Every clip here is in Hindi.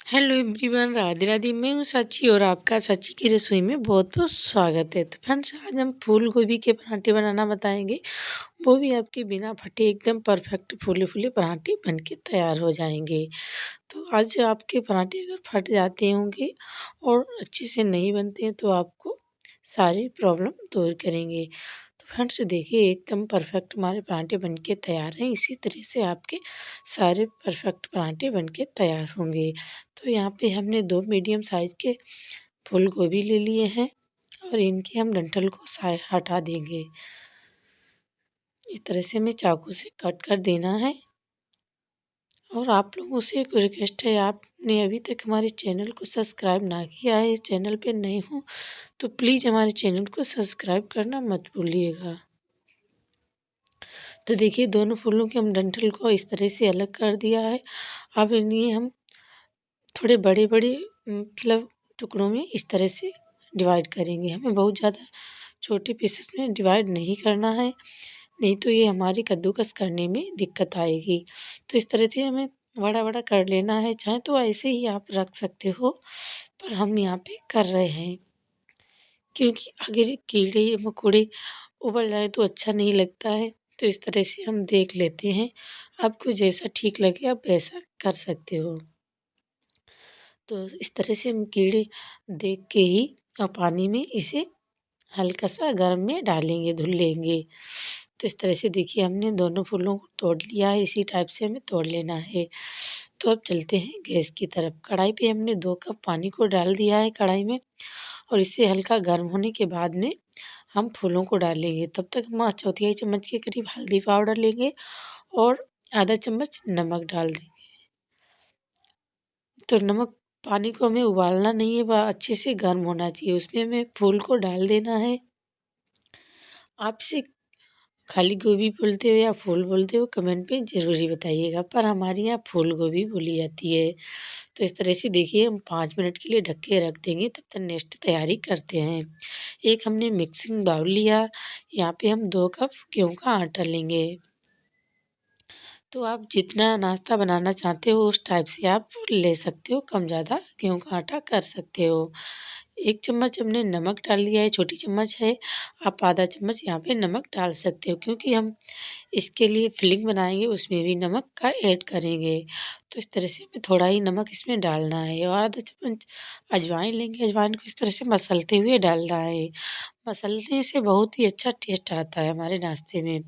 Hello everyone, Radhe Radhe. मैं हूँ साची और आपका साची की रसोई में बहुत बहुत स्वागत है। तो फ्रेंड्स, आज हम फूल गोभी के पराठे बनाना बताएंगे। वो भी आपके बिना फटे एकदम परफेक्ट फूले फूले पराठे बनके तैयार हो जाएंगे। तो आज आपके पराठे अगर फट जाते होंगे और अच्छे से नहीं बनते हैं तो आपको सारी प्रॉब्लम दूर करेंगे। तो फ्रेंड्स देखिए, एकदम परफेक्ट हमारे पराठे बनके तैयार हैं। इसी तरह से आपके सारे परफेक्ट पराठे बनके तैयार होंगे। तो यहाँ पे हमने 2 मीडियम साइज़ के फूल गोभी ले लिए हैं और इनके हम डंठल को हटा देंगे। इस तरह से हमें चाकू से कट कर देना है। और आप लोगों से एक रिक्वेस्ट है, आपने अभी तक हमारे चैनल को सब्सक्राइब ना किया है, चैनल पे नए हो तो प्लीज़ हमारे चैनल को सब्सक्राइब करना मत भूलिएगा। तो देखिए, दोनों फूलों के हम डंठल को इस तरह से अलग कर दिया है। अब इन्हें हम थोड़े बड़े-बड़े मतलब टुकड़ों में इस तरह से डिवाइड करेंगे। हमें बहुत ज़्यादा छोटे पीसेस में डिवाइड नहीं करना है, नहीं तो ये हमारी कद्दूकस करने में दिक्कत आएगी। तो इस तरह से हमें बड़ा-बड़ा कर लेना है, चाहे तो ऐसे ही आप रख सकते हो, पर हम यहाँ पे कर रहे हैं क्योंकि अगर कीड़े-मकोड़े उबल जाएँ तो अच्छा नहीं लगता है। तो इस तरह से हम देख लेते हैं, आपको जैसा ठीक लगे आप वैसा कर सकते हो। तो इस तरह से हम कीड़े देख के ही पानी में इसे हल्का सा गर्म में डालेंगे, धुल लेंगे। तो इस तरह से देखिए, हमने दोनों फूलों को तोड़ लिया है, इसी टाइप से हमें तोड़ लेना है। तो अब चलते हैं गैस की तरफ। कढ़ाई पे हमने 2 कप पानी को डाल दिया है कढ़ाई में और इसे हल्का गर्म होने के बाद में हम फूलों को डालेंगे। तब तक हम चौथाई चम्मच के करीब हल्दी पाउडर लेंगे और आधा चम्मच नमक डाल देंगे। तो नमक पानी को हमें उबालना नहीं है, वह अच्छे से गर्म होना चाहिए। उसमें हमें फूल को डाल देना है। आप इसे खाली गोभी बोलते हो या फूल बोलते हो, कमेंट में ज़रूर ही बताइएगा, पर हमारे यहाँ फूल गोभी बोली जाती है। तो इस तरह से देखिए, हम 5 मिनट के लिए ढक के रख देंगे, तब तक नेक्स्ट तैयारी करते हैं। एक हमने मिक्सिंग बाउल लिया, यहाँ पे हम 2 कप गेहूँ का आटा लेंगे। तो आप जितना नाश्ता बनाना चाहते हो उस टाइप से आप ले सकते हो, कम ज़्यादा गेहूँ का आटा कर सकते हो। 1 चम्मच हमने नमक डाल दिया है, छोटी चम्मच है, आप आधा चम्मच यहाँ पे नमक डाल सकते हो क्योंकि हम इसके लिए फिलिंग बनाएँगे उसमें भी नमक का ऐड करेंगे। तो इस तरह से हमें थोड़ा ही नमक इसमें डालना है और आधा चम्मच अजवाइन लेंगे, अजवाइन को इस तरह से मसलते हुए डालना है। मसलने से बहुत ही अच्छा टेस्ट आता है हमारे नाश्ते में।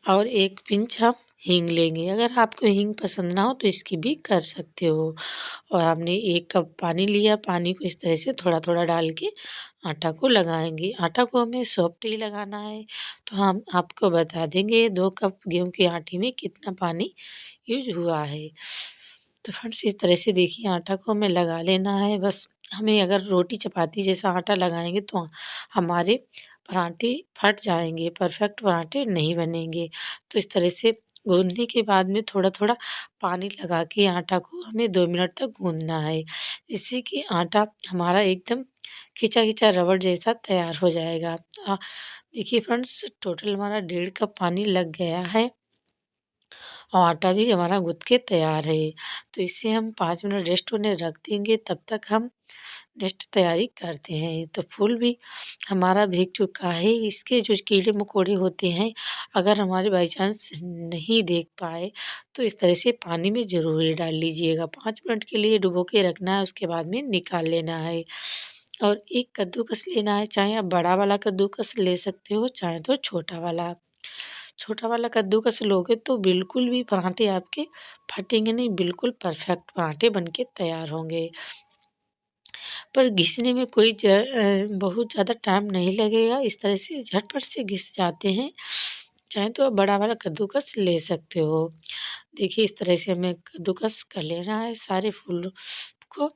और 1 पिंच हम हींग लेंगे, अगर आपको हींग पसंद ना हो तो इसकी भी कर सकते हो। और हमने 1 कप पानी लिया, पानी को इस तरह से थोड़ा-थोड़ा डाल के आटा को लगाएँगे। आटा को हमें सॉफ्ट ही लगाना है, तो हम आपको बता देंगे 2 कप गेहूँ के आटे में कितना पानी यूज़ हुआ है। तो फ्रेंड्स, इस तरह से देखिए आटा को हमें लगा लेना है। बस हमें अगर रोटी चपाती जैसा आटा लगाएँगे तो हमारे पराठे फट जाएँगे, परफेक्ट पराठे नहीं बनेंगे। तो इस तरह से गूँथने के बाद में थोड़ा-थोड़ा पानी लगा के आटा को हमें 2 मिनट तक गूँथना है। इससे कि आटा हमारा एकदम खिंचा-खिंचा रबड़ जैसा तैयार हो जाएगा। देखिए फ्रेंड्स, टोटल हमारा 1.5 कप पानी लग गया है और आटा भी हमारा गूँथ के तैयार है। तो इसे हम 5 मिनट रेस्ट होने रख देंगे, तब तक हम नेक्स्ट तैयारी करते हैं। तो फूल भी हमारा भीग चुका है। इसके जो कीड़े-मकोड़े होते हैं, अगर हमारे बाई चांस नहीं देख पाए, तो इस तरह से पानी में ज़रूर ही डाल लीजिएगा। 5 मिनट के लिए डुबो के रखना है, उसके बाद में निकाल लेना है। और एक कद्दूकस लेना है, चाहे आप बड़ा वाला कद्दूकस ले सकते हो, चाहे तो छोटा वाला। छोटा वाला कद्दूकस लोगे तो बिल्कुल भी पराठे आपके फटेंगे नहीं, बिल्कुल परफेक्ट पराठे बनके तैयार होंगे। पर घिसने में बहुत ज़्यादा टाइम नहीं लगेगा, इस तरह से झटपट से घिस जाते हैं। चाहे तो आप बड़ा वाला कद्दूकस ले सकते हो। देखिए, इस तरह से हमें कद्दूकस कर लेना है सारे फूल को।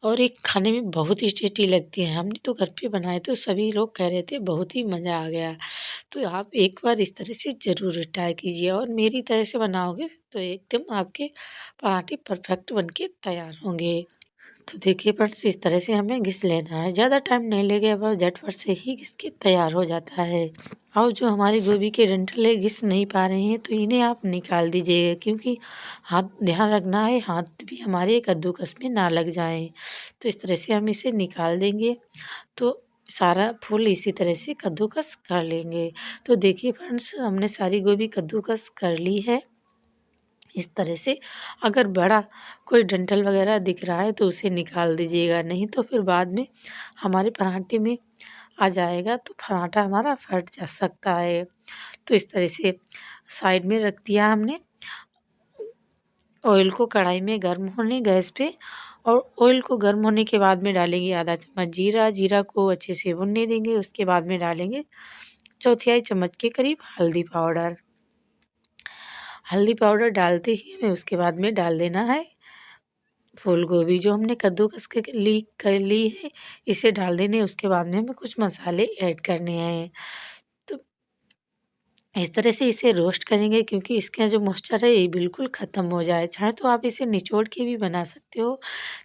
और एक खाने में बहुत ही टेस्टी लगती है। हमने तो घर पे बनाए तो सभी लोग कह रहे थे बहुत ही मज़ा आ गया। तो आप एक बार इस तरह से ज़रूर ट्राई कीजिए और मेरी तरह से बनाओगे तो एकदम आपके पराठे परफेक्ट बनके तैयार होंगे। तो देखिए फ्रेंड्स, इस तरह से हमें घिस लेना है, ज़्यादा टाइम नहीं लगेगा, वह झटपट से ही घिस के तैयार हो जाता है। और जो हमारी गोभी के डंठल है घिस नहीं पा रहे हैं तो इन्हें आप निकाल दीजिएगा, क्योंकि हाथ ध्यान रखना है हाथ भी हमारे कद्दूकस में ना लग जाएं। तो इस तरह से हम इसे निकाल देंगे, तो सारा फूल इसी तरह से कद्दूकस कर लेंगे। तो देखिए फ्रेंड्स, हमने सारी गोभी कद्दूकस कर ली है इस तरह से। अगर बड़ा कोई डंठल वगैरह दिख रहा है तो उसे निकाल दीजिएगा, नहीं तो फिर बाद में हमारे पराठे में आ जाएगा तो पराठा हमारा फट जा सकता है। तो इस तरह से साइड में रख दिया हमने। ऑयल को कढ़ाई में गर्म होने गैस पे, और ऑयल को गर्म होने के बाद में डालेंगे आधा चम्मच जीरा। जीरा को अच्छे से भुनने देंगे, उसके बाद में डालेंगे चौथाई चम्मच के करीब हल्दी पाउडर। हल्दी पाउडर डालते ही हमें उसके बाद में डाल देना है फूल गोभी जो हमने कद्दूकस के कर ली है, इसे डाल देने। उसके बाद में हमें कुछ मसाले ऐड करने हैं। तो इस तरह से इसे रोस्ट करेंगे, क्योंकि इसका जो मॉइस्चर है ये बिल्कुल ख़त्म हो जाए। चाहे तो आप इसे निचोड़ के भी बना सकते हो,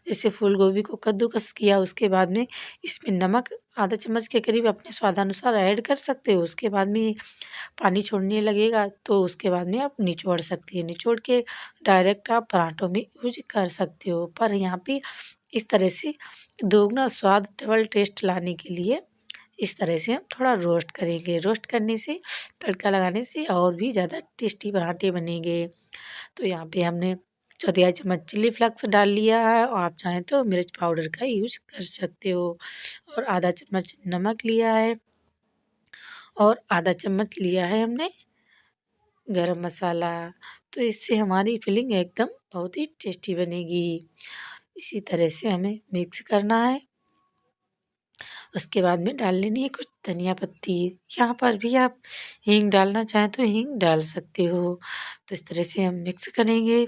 जैसे फूल गोभी को कद्दूकस किया उसके बाद में इसमें नमक आधा चम्मच के करीब अपने स्वादानुसार ऐड कर सकते हो। उसके बाद में पानी छोड़ने लगेगा तो उसके बाद में आप निचोड़ सकती है, निचोड़ के डायरेक्ट आप पराठों में यूज कर सकते हो। पर यहाँ पे इस तरह से दोगुना स्वाद, डबल टेस्ट लाने के लिए इस तरह से हम थोड़ा रोस्ट करेंगे। रोस्ट करने से, तड़का लगाने से और भी ज़्यादा टेस्टी पराठे बनेंगे। तो यहाँ पे हमने चौथाई चम्मच चिल्ली फ्लेक्स डाल लिया है, और आप चाहें तो मिर्च पाउडर का यूज कर सकते हो। और आधा चम्मच नमक लिया है, और आधा चम्मच लिया है हमने गरम मसाला। तो इससे हमारी फिलिंग एकदम बहुत ही टेस्टी बनेगी। इसी तरह से हमें मिक्स करना है। उसके बाद में डाल लेनी है कुछ धनिया पत्ती। यहाँ पर भी आप हींग डालना चाहें तो हींग डाल सकते हो। तो इस तरह से हम मिक्स करेंगे।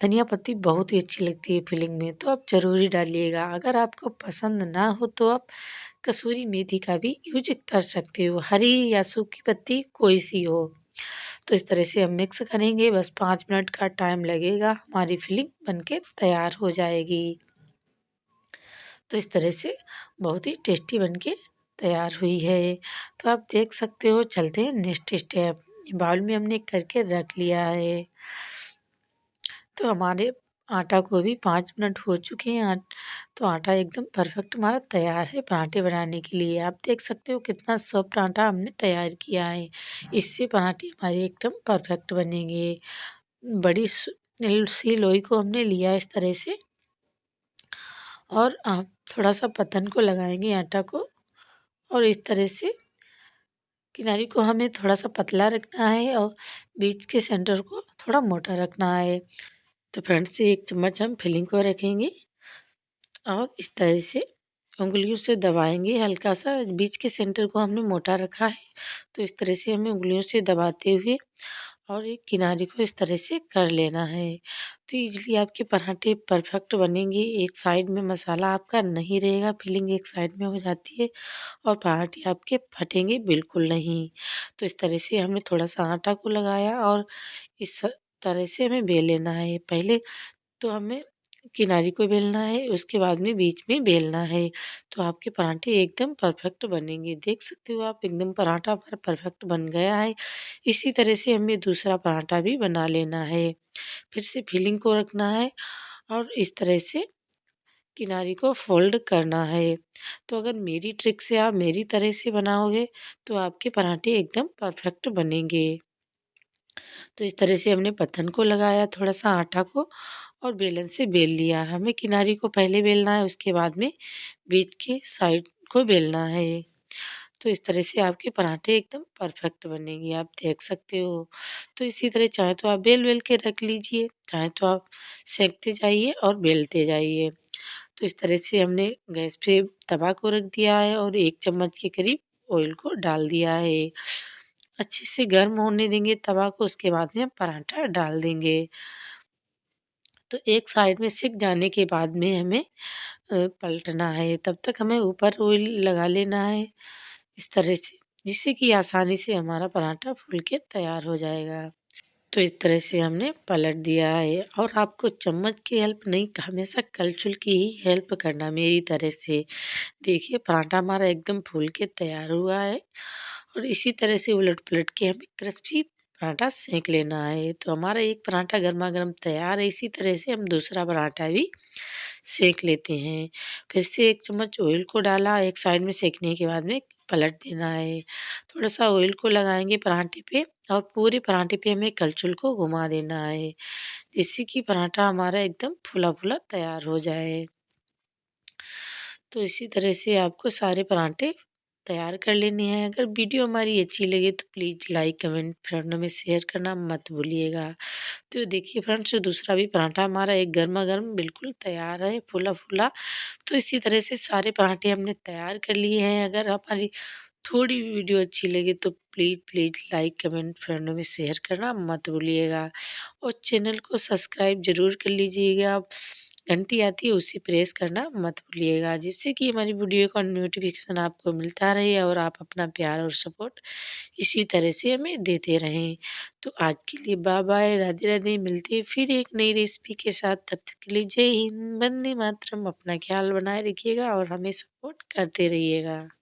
धनिया पत्ती बहुत ही अच्छी लगती है फिलिंग में, तो आप ज़रूरी डालिएगा। अगर आपको पसंद ना हो तो आप कसूरी मेथी का भी यूज कर सकते हो, हरी या सूखी पत्ती कोई सी हो। तो इस तरह से हम मिक्स करेंगे, बस 5 मिनट का टाइम लगेगा, हमारी फिलिंग बनके तैयार हो जाएगी। तो इस तरह से बहुत ही टेस्टी बनके तैयार हुई है। तो आप देख सकते हो। चलते हैं नेक्स्ट स्टेप। बाउल में हमने करके रख लिया है। तो हमारे आटा को भी 5 मिनट हो चुके हैं। तो आटा एकदम परफेक्ट हमारा तैयार है पराठे बनाने के लिए। आप देख सकते हो कितना सॉफ्ट आटा हमने तैयार किया है। इससे पराठे हमारे एकदम परफेक्ट बनेंगे। बड़ी सी लोई को हमने लिया इस तरह से, और आप थोड़ा सा पतन को लगाएंगे आटा को, और इस तरह से किनारी को हमें थोड़ा सा पतला रखना है और बीच के सेंटर को थोड़ा मोटा रखना है। तो फ्रेंड्स, 1 चम्मच हम फिलिंग को रखेंगे और इस तरह से उंगलियों से दबाएंगे हल्का सा। बीच के सेंटर को हमने मोटा रखा है, तो इस तरह से हमें उंगलियों से दबाते हुए और एक किनारे को इस तरह से कर लेना है। तो इजली आपके पराठे परफेक्ट बनेंगे। एक साइड में मसाला आपका नहीं रहेगा, फिलिंग एक साइड में हो जाती है, और पराठे आपके फटेंगे बिल्कुल नहीं। तो इस तरह से हमने थोड़ा सा आटा को लगाया, और इस तरह से हमें बेल लेना है। पहले तो हमें किनारी को बेलना है, उसके बाद में बीच में बेलना है। तो आपके पराठे एकदम परफेक्ट बनेंगे। देख सकते हो आप, एकदम पराठा हमारा परफेक्ट बन गया है। इसी तरह से हमें दूसरा पराठा भी बना लेना है। फिर से फिलिंग को रखना है, और इस तरह से किनारी को फोल्ड करना है। तो अगर मेरी ट्रिक से आप मेरी तरह से बनाओगे तो आपके पराठे एकदम परफेक्ट बनेंगे। तो इस तरह से हमने पत्थन को लगाया थोड़ा सा आटा को, और बेलन से बेल लिया। हमें किनारी को पहले बेलना है, उसके बाद में बीच के साइड को बेलना है। तो इस तरह से आपके पराठे एकदम परफेक्ट बनेंगे, आप देख सकते हो। तो इसी तरह चाहे तो आप बेल बेल के रख लीजिए, चाहे तो आप सेकते जाइए और बेलते जाइए। तो इस तरह से हमने गैस पे तवा को रख दिया है, और 1 चम्मच के करीब ऑयल को डाल दिया है। अच्छे से गर्म होने देंगे तवा को, उसके बाद में हम पराठा डाल देंगे। तो एक साइड में सिक जाने के बाद में हमें पलटना है। तब तक हमें ऊपर ऑयल लगा लेना है इस तरह से, जिससे कि आसानी से हमारा पराठा फूल के तैयार हो जाएगा। तो इस तरह से हमने पलट दिया है। और आपको चम्मच की हेल्प नहीं, हमेशा कलछुल की ही हेल्प करना मेरी तरह से। देखिए पराठा हमारा एकदम फूल के तैयार हुआ है और इसी तरह से उलट-पलट के हमें क्रिस्पी पराठा सेंक लेना है। तो हमारा एक पराठा गरमा-गरम तैयार है। इसी तरह से हम दूसरा पराठा भी सेंक लेते हैं। फिर से 1 चम्मच ऑयल को डाला, एक साइड में सेंकने के बाद में पलट देना है। थोड़ा-सा ऑयल को लगाएँगे पराठे पे और पूरे पराठे पे हमें कलछुल को घुमा देना है, जिससे कि पराठा हमारा एकदम फूला-फूला तैयार हो जाए। तो इसी तरह से आपको सारे पराठे तैयार कर लेने हैं। अगर वीडियो हमारी अच्छी लगे तो प्लीज़ लाइक, कमेंट, फ्रेंडों में शेयर करना मत भूलिएगा। तो देखिए फ्रेंड्स, दूसरा भी पराठा हमारा एक गरमा-गरम बिल्कुल तैयार है, फूला-फूला। तो इसी तरह से सारे पराठे हमने तैयार कर लिए हैं। अगर हमारी थोड़ी भी वीडियो अच्छी लगे तो प्लीज़ प्लीज़ लाइक, कमेंट, फ्रेंडों में शेयर करना मत भूलिएगा और चैनल को सब्सक्राइब ज़रूर कर लीजिएगा। घंटी आती है उसे प्रेस करना मत भूलिएगा, जिससे कि हमारी वीडियो का नोटिफिकेशन आपको मिलता रहे और आप अपना प्यार और सपोर्ट इसी तरह से हमें देते रहें। तो आज के लिए बाय बाय, राधे राधे। मिलते हैं फिर एक नई रेसिपी के साथ। तब तक के लिए जय हिंद, वंदे मातरम। अपना ख्याल बनाए रखिएगा और हमें सपोर्ट करते रहिएगा।